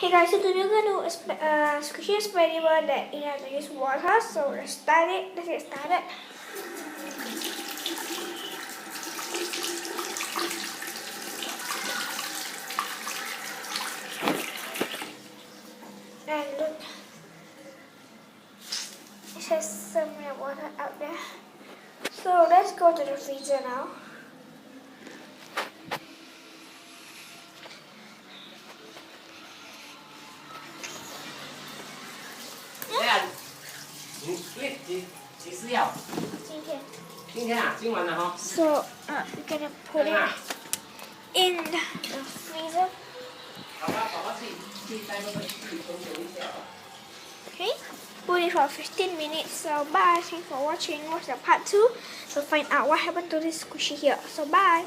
Hey guys, so today we're going to do a squishy experiment that you have to use water. So let's get started. And look, it has some water out there. So let's go to the freezer now. Dad，你几时要？今天啊，今晚了哈。So we're gonna put it in the freezer. 好吧，宝宝去带那个去冲酒一下。Okay, put it for 15 minutes. So bye. Thanks for watching. Watch the part 2 to find out what happened to this squishy here. So bye.